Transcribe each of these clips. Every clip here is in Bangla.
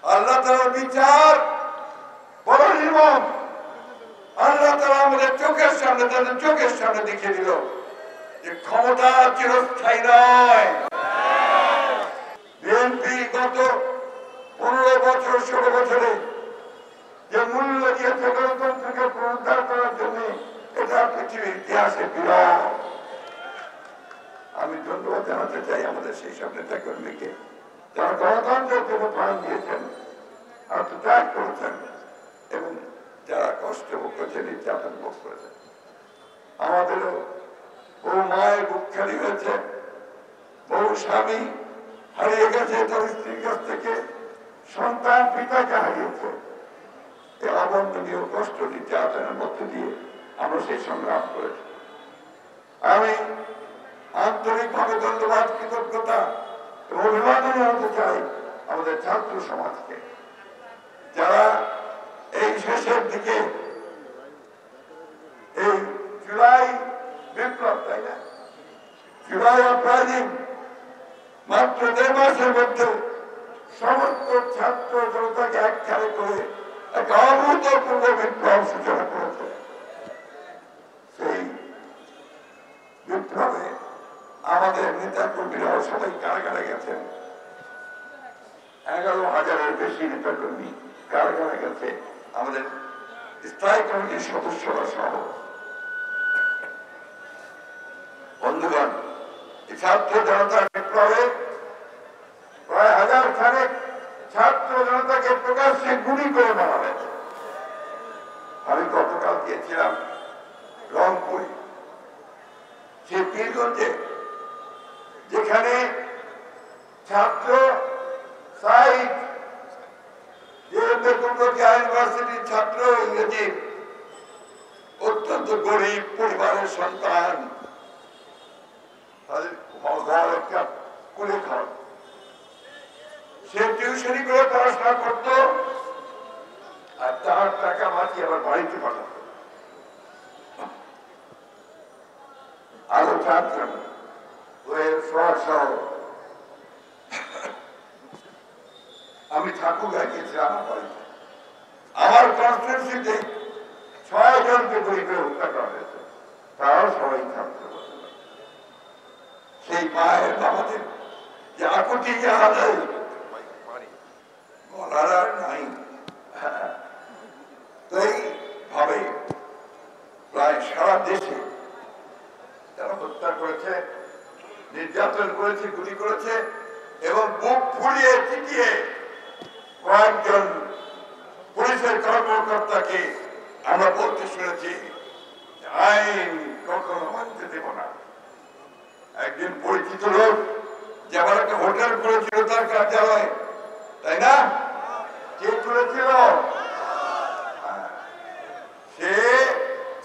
আল্লাহ তাআলার বিচার বড় নির্মম। আল্লাহ তাআলা আমাদের চোখের সামনে, তাদের চোখের সামনে দেখিয়ে দিল যে ক্ষমতা চিরস্থায়ী নয়। বিএনপি গত 15 বছর 16 বছরে যে মূল্য দিয়েছে গণতন্ত্রকে পুনরুদ্ধার করার জন্য, এটা পৃথিবীর ইতিহাসে বিরল। আমি ধন্যবাদ জানাতে চাই আমাদের সেই সব নেতা কর্মীকে যারা গণতন্ত্রের জন্য প্রাণ দিয়েছেন, আত্মত্যাগ করেছেন এবং যারা কষ্ট ভোগ করেছেন, নির্যাতন ভোগ করেছেন। আমাদেরও বহু মায়ের বুক খালি হয়েছে, বহু স্বামী হারিয়ে গেছে তার স্ত্রীর কাছ থেকে, সন্তান পিতাকে হারিয়েছে। এই অবর্ণনীয় কষ্ট নির্যাতনের মধ্যে দিয়ে আমরা সেই সংগ্রাম করেছি। আমি আন্তরিকভাবে ধন্যবাদ, কৃতজ্ঞতা এবং অভিবাদন জানাতে চাই আমাদের ছাত্র সমাজকে, যারা এই শেষের দিকে এই জুলাই বিপ্লব, তাই না, জুলাই অপরাধী মাত্র 1.5 মাসের মধ্যে সমস্ত ছাত্র জনতাকে একখানে করে একটা অভূতপূর্ব বিপ্লব সূচনা করেছে। সেই বিপ্লবে আমাদের নেতা কর্মীরাও সবাই কারাগারে গেছেন। 11,000-এর বেশি নেতা কর্মী কারাগারে গেছে, আমাদের স্থায়ী কমিটির সদস্যরা সহ। বন্ধুগণ, এই ছাত্র জনতার বিপ্লবে প্রায় 1000 খানেক ছাত্র জনতাকে প্রকাশ্যে গুলি করে মারা হয়েছে। আমি গতকাল গিয়েছিলাম রংপুরে, সেই পীরগঞ্জে, যেখানে ছাত্র সাইড ইউনিভার্সিটির ছাত্র, ইংরেজি অত্যন্ত গরিব পরিবারের সন্তান, তাদের একটা কুলে খাওয়া, সে টিউশনি করে পড়াশোনা করত আর তার টাকা মাতিয়ে আবার বাড়িতে পাঠাত। আরো 4 জন সহ আমি ঠাকুরগাঁ গিয়েছিলাম আমার বাড়িতে। আমার কনস্টিটিউন্সিতে 6 জনকে গুলি করে হত্যা করা হয়েছে, তারাও সবাই ছাত্র। সেই মায়ের বাবাদের যে আকুতি জাহাজ বলার আর নাই। তো এইভাবে প্রায় সারা দেশে যারা হত্যা করেছে, নির্যাতন করেছে, গুলি করেছে এবং বুক ফুলিয়ে চিটিয়ে কয়েকজন পুলিশের কর্মকর্তাকে আমরা বলতে শুনেছি, আইন কখনো মানতে দেব না। একদিন পরিচিত লোক যে আবার একটা হোটেল করেছিল তার কার্যালয়, তাই না, কে করেছিল? সে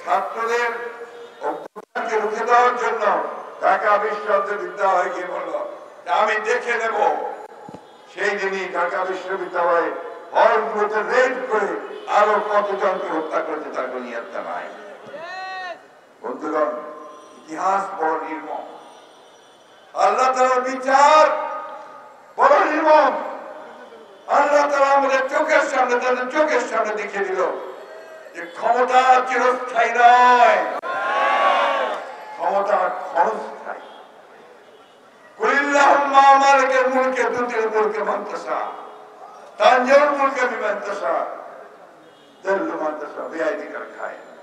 ছাত্রদের অভ্যুত্থানকে রুখে দেওয়ার জন্য ঢাকা বিশ্ববিদ্যালয়ে গিয়ে বলল আমি দেখে নেব। সেই দিনই ঢাকা বিশ্ববিদ্যালয়ে হলগুলোতে রেড করে আরো কতজনকে হত্যা করেছে তার কোনো ইয়ত্তা নাই। বন্ধুগণ, ইতিহাস বড় নির্মম। আল্লাহ তাআলার বিচার বড় নির্মম। আল্লাহ তাআলা আমাদের চোখের সামনে, তাদের চোখের সামনে দেখিয়ে দিল যে ক্ষমতা চিরস্থায়ী নয়, ক্ষমতা ক্ষণস্থায়ী। কুলিল্লাহুম্মা মালিকাল মুলকি তুতিল মুলকা মান তাশা তানজিউল মুলকা মিমান তাশা তাযিল্লু মান তাশা বিয়াদিকাল খায়র।